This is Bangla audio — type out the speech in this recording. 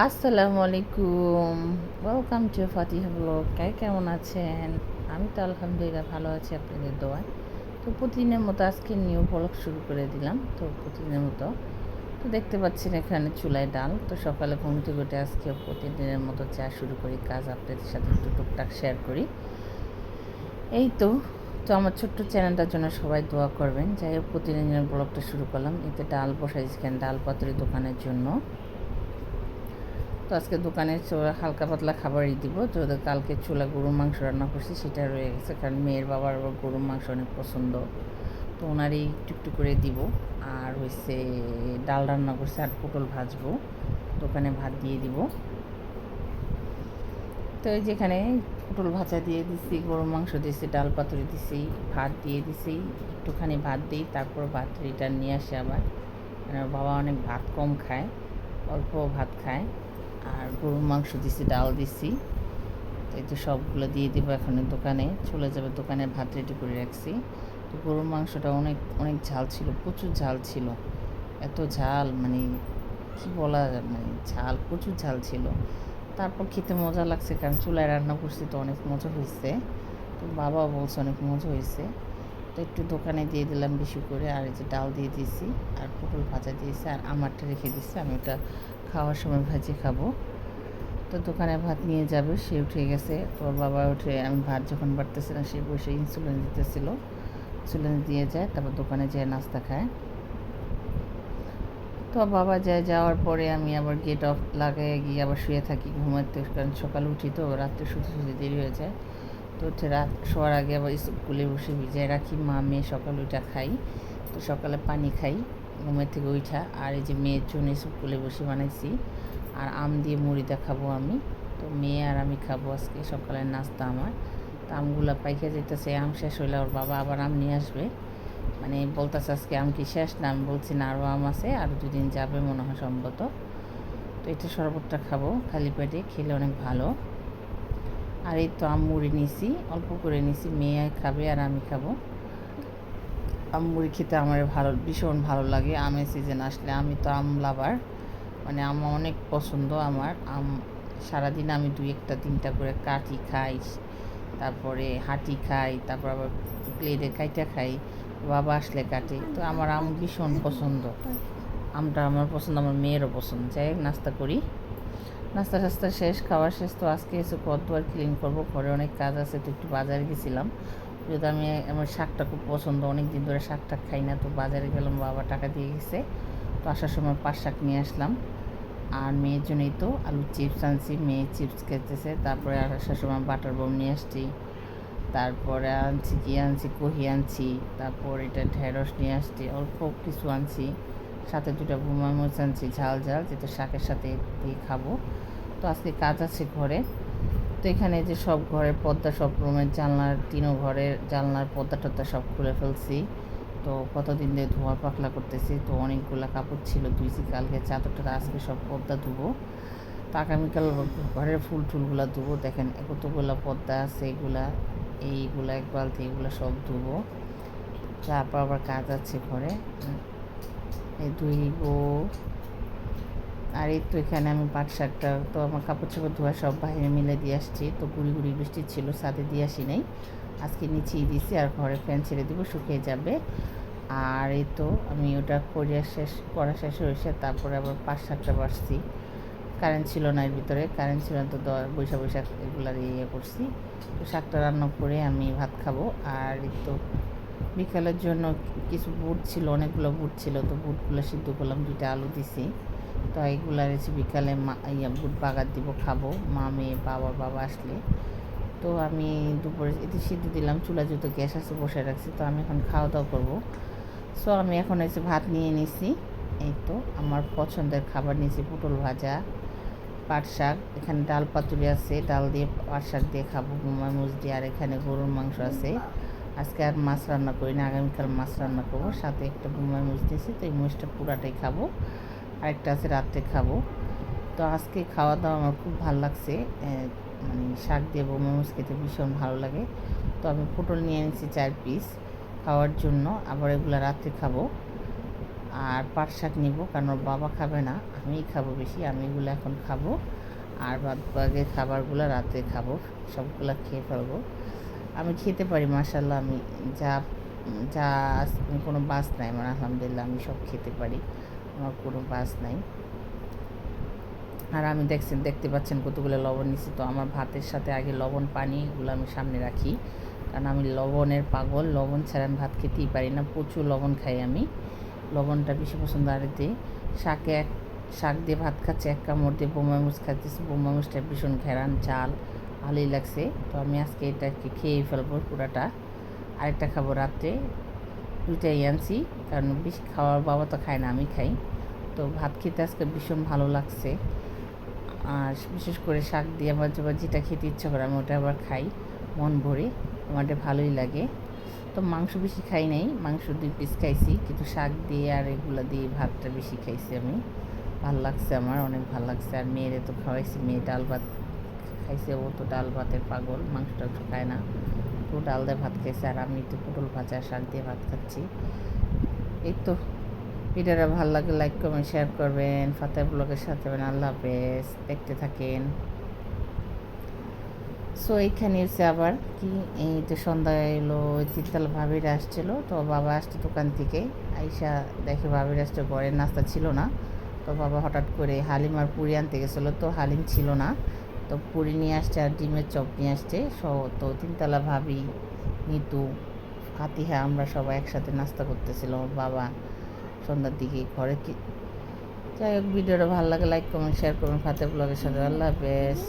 আসসালামু আলাইকুম, ওয়েলকাম টু ফাতিহা ব্লগ। কেমন আছেন? আমি তো আলহামদুলিল্লাহ ভালো আছি আপনাদের দোয়ায়। তো প্রতিদিনের মতো আজকে নিউ ব্লগ শুরু করে দিলাম। তো প্রতিদিনের মতো তো দেখতে পাচ্ছেন এখানে চুলায় ডাল। তো সকালে ঘুম থেকে উঠে আজকে প্রতিদিনের মতো চা শুরু করি, কাজ আপনাদের সাথে একটু টুকটাক শেয়ার করি। এই তো তো আমার ছোট্ট চ্যানেলটার জন্য সবাই দোয়া করবেন। যাই হোক, প্রতিদিনের ব্লগটা শুরু করলাম। এতে ডাল বসাইছি ডাল পাতুরি দোকানের জন্য। তো আজকে দোকানে হালকা পাতলা খাবারই দিব। তো কালকে চুলা গরুর মাংস রান্না করছি, সেটা রয়ে গেছে, কারণ মেয়ের বাবার আবার গরুর মাংস অনেক পছন্দ। তো ওনারই একটু করে দিব। আর হয়েছে ডাল রান্না করছে, আর পটল ভাজবো, দোকানে ভাত দিয়ে দিব। তো এই যেখানে পটল ভাজা দিয়ে দিছি, গরুর মাংস দিয়েছি, ডাল পাতুরি দিছি, ভাত দিয়ে দিছি। একটুখানি ভাত দিই, তারপর ভাত রিটার্ন নিয়ে আসে আবার। বাবা অনেক ভাত কম খায়, অল্প ভাত খায়। আর গরুর মাংস দিছি, ডাল দিছি। তো এই যে সবগুলো দিয়ে দেবো, এখন দোকানে চলে যাবে। দোকানে ভাত রেডি করে রাখছি। তো গরুর মাংসটা অনেক অনেক ঝাল ছিল, প্রচুর ঝাল ছিল। এত ঝাল মানে কী বলা, মানে ঝাল, প্রচুর ঝাল ছিল। তারপর খেতে মজা লাগছে, কারণ চুলায় রান্না করছি, তো অনেক মজা হয়েছে। তো বাবাও বলছে অনেক মজা হয়েছে। তো একটু দোকানে দিয়ে দিলাম বেশি করে। আর এই যে ডাল দিয়ে দিয়েছি, আর পটল ভাজা দিয়েছি, আর আমারটা রেখে দিচ্ছি, আমি ওটা খাওয়ার সময় ভাজি খাবো। তো দোকানে ভাত নিয়ে যাবে, সে উঠে গেছে। তো বাবা উঠে, আমি ভাত যখন বাড়তেছি না, সে বসে ইনসুলিন দিতেছিল। ইনসুলিন দিয়ে যায়, তারপর দোকানে যেয়ে নাস্তা খায়। তো বাবা যাওয়ার পরে আমি আবার গেট অফ লাগাই গিয়ে আবার শুয়ে থাকি ঘুমাতে, কারণ সকালে উঠি তো রাত্রে শুতে দেরি হয়ে যায়। তো উঠে রাত শোয়ার আগে আবার স্কুলে বসে ভিজায় রাখি। মা মেয়ে সকালে উঠা খাই। তো সকালে পানি খাই ঘুমের থেকে উঠা। আর এই যে মেয়ের জন্য স্কুলে বসে বানাইছি, আর আম দিয়ে মুড়ি দেখাবো আমি। তো মেয়ে আর আমি খাবো আজকে সকালের নাস্তা আমার। তো আমগুলো পাইকে যেতেছে, আম শেষ হইলে ওর বাবা আবার আম নিয়ে আসবে। মানে বলতেছে আজকে আম কি শেষ না, আমি বলছি না, আরও আম আছে, আরও 2 দিন যাবে মনে হয় সম্ভবত। তো এটা শরবতটা খাবো, খালি পেটে খেলে অনেক ভালো। আর এই তো আম মুড়ি নিছি, অল্প করে নিছি, মেয়ে খাবে আর আমি খাবো। আম মুড়ি খেতে আমার ভীষণ ভালো লাগে আমের সিজন আসলে। আমি তো আম লাভার, মানে আম অনেক পছন্দ আমার। আম সারাদিন আমি 2-1-3টা করে কাটি খাই, তারপরে হাঁটি খাই, তারপর আবার প্লেটে কাইটা খাই, বাবা আসলে কাটে। তো আমার আম ভীষণ পছন্দ। আমটা আমার পছন্দ, আমার মেয়েরও পছন্দ। যাই হোক, নাস্তা করি। নাস্তা টাস্তা শেষ, খাওয়া শেষ। তো আজকে এসে ঘর দুয়ার ক্লিন করবো, ঘরে অনেক কাজ আছে। তো একটু বাজারে গেছিলাম, যেহেতু আমার শাকটা খুব পছন্দ, অনেক দিন ধরে শাক টাক খাই না। তো বাজারে গেলাম, বাবা টাকা দিয়ে গেছে। তো আসার সময় 5 শাক নিয়ে আসলাম। আর মেয়ের জন্যই তো আলুর চিপস আনছি, মেয়ে চিপস খেতেছে। তারপরে আসার সময় বাটার বম নিয়ে আসছি। তারপরে আনছি কহি আনছি। তারপর এটা ঢেঁড়স নিয়ে আসছি, অল্প কিছু আনছি। সাথে 2টা বোমা মরিচ আনছি, ঝাল ঝাল, যেটা শাকের সাথে দিয়ে খাবো। তো আজকে কাজ আছে ঘরে। তো এখানে যে সব ঘরের পর্দা, সব রুমের জানলার, 3 ঘরের জানলার পর্দা টর্দা সব খুলে ফেলছি। তো কতদিন ধরে ধোয়া পাকলা করতেছি। তো অনেকগুলো কাপড় ছিল, ধুইছি কালকে, চাদরটা আজকে সব পর্দা ধুবো। তো আগামীকাল ঘরের ফুল টুলগুলো ধুবো। দেখেন কতগুলো পর্দা আছে, এইগুলা 1 বালতি, এগুলো সব ধুবো। তারপর আবার কাজ আছে ঘরে, এই ধুইবো। আর এই তো এখানে আমি পাট শাকটা, তো আমার কাপড় চাপড় ধোয়া সব বাইরে মিলে দিয়ে আসছি। তো গুড়ি গুড়ি বৃষ্টি ছিল, ছাদে দিয়ে আসি নাই, আজকে নিচেই দিছি। আর ঘরে ফ্যান ছেড়ে দিব, শুকিয়ে যাবে। আর এই তো আমি ওটা করা শেষ হয়েছে। তারপরে আবার পাট শাকটা বাড়ছি, কারেন্ট ছিল না, এর ভিতরে কারেন্ট ছিল না। তো বৈশাখ এগুলার করছি। তো শাকটা রান্না করে আমি ভাত খাবো। আর এই তো বিকালের জন্য কিছু বুট ছিল, অনেকগুলো বুট ছিল। তো বুটগুলো সিদ্ধ করলাম, 2টা আলু দিছি। তো এইগুলো রেসি বিকালে বুট বাগার দিব, খাবো মা মেয়ে, বাবা আসলে। তো আমি দুপুরে এতে সিদ্ধ দিলাম, চুলা যেহেতু গ্যাস আছে বসে রাখছি। তো আমি এখন খাওয়া দাওয়া করবো। সো আমি এখন এসে ভাত নিয়ে নিছি। এই তো আমার পছন্দের খাবার নিয়েছি, পটল ভাজা, পাট শাক, এখানে ডাল পাতুরি আছে, ডাল দিয়ে পাট শাক দিয়ে খাবো বোম্বাই মরিচ দিয়ে। আর এখানে গরুর মাংস আছে। আজকে আর মাছ রান্না করি না, আগামীকাল মাছ রান্না করবো। সাথে একটা বোম্বাই মরিচ দিয়েছি, তো এই মরিচটা পুরাটাই খাবো। আরেকটা আছে রাত্রে খাবো। তো আজকে খাওয়া দাওয়া আমার খুব ভালো লাগছে। মানে শাক দিয়ে বোম্বাই মরিচ খেতে ভীষণ ভালো লাগে। তো আমি পটল নিয়ে নিয়েছি 4 পিস খাওয়ার জন্য, আবার এগুলো রাত্রে খাবো। আর পাট শাক নিব, কারণ ওর বাবা খাবে না, আমিই খাবো বেশি। আমি এগুলো এখন খাবো, আর বাদবাকি খাবারগুলো রাতে খাবো, সবগুলো খেয়ে ফেলবো। আমি খেতে পারি মাশাল্লাহ, আমি যা যা আমি কোনো বাস নাই আমার, আলহামদুলিল্লাহ আমি সব খেতে পারি, আমার কোনো বাস নাই। আর আমি দেখতে পাচ্ছেন কতগুলো লবণ নিচ্ছি। তো আমার ভাতের সাথে আগে লবণ পানি এগুলো আমি সামনে রাখি, কারণ আমি লবণের পাগল, লবণ ছাড়া আমি ভাত খেতেই পারি না, প্রচুর লবণ খাই আমি, লবণটা বেশি পছন্দ। আর এতে শাক দিয়ে ভাত খাচ্ছে, এক কামড় দিয়ে বোমা মরিচ খাচ্ছি, বোমা মরিচটা ভীষণ ঘেরান ঝাল, ভালোই লাগছে। তো আমি আজকে এটাকে খেয়েই ফেলবো পুরাটা, আরেকটা খাবো রাত্রে, দুইটাই আনছি, কারণ বেশি খাওয়ার বাবা তো খায় না, আমি খাই। তো ভাত খেতে আজকে ভীষণ ভালো লাগছে, আর বিশেষ করে শাক দিয়ে আমার যেটা খেতে ইচ্ছা করে আমি ওটা আবার খাই মন ভরে, আমার ভালোই লাগে। তো মাংস বেশি খাই নাই, মাংস 2 পিস খাইছি, কিন্তু শাক দিয়ে আর এগুলো দিয়ে ভাতটা বেশি খাইছি আমি, ভাল লাগছে আমার, অনেক ভাল লাগছে। আর মেয়েরে তো খাওয়াইছি, মেয়ে ডাল ভাত খাইছে, ও তো ডাল ভাতের পাগল, মাংস টাংস খায় না, তো ডাল দিয়ে ভাত খাইছে, আর আমি তো পটল ভাজা শাক দিয়ে ভাত খাচ্ছি। এই তো, ভিডিওটা ভালো লাগে লাইক কমেন্ট শেয়ার করবেন, ফাতেহ ব্লগের সাথে থাকবেন। আল্লাহ হাফেজ, দেখতে থাকেন। সো এইখানে এসে আবার কি, এই তো সন্ধ্যা এলো, ওই তিনতলা ভাবিরা আসছিলো, তো বাবা আসছে দোকান থেকে, আইসা দেখে ভাবিরা আসছে, ঘরের নাস্তা ছিল না। তো বাবা হঠাৎ করে হালিম আর পুরি আনতে গেছিলো, তো হালিম ছিল না, তো পুরি নিয়ে আসছে আর ডিমের চপ নিয়ে আসছে। তো তিনতলা ভাবি, নিতু, ফাতিহা, আমরা সবাই একসাথে নাস্তা করতেছিল। বাবা সন্ধ্যার দিকে ঘরে কি, যাই হোক, ভিডিওটা ভালো লাগে লাইক কমেন্ট শেয়ার করবেন ফাতেহ ব্লগের সাথে। আল্লাহ হাফেজ।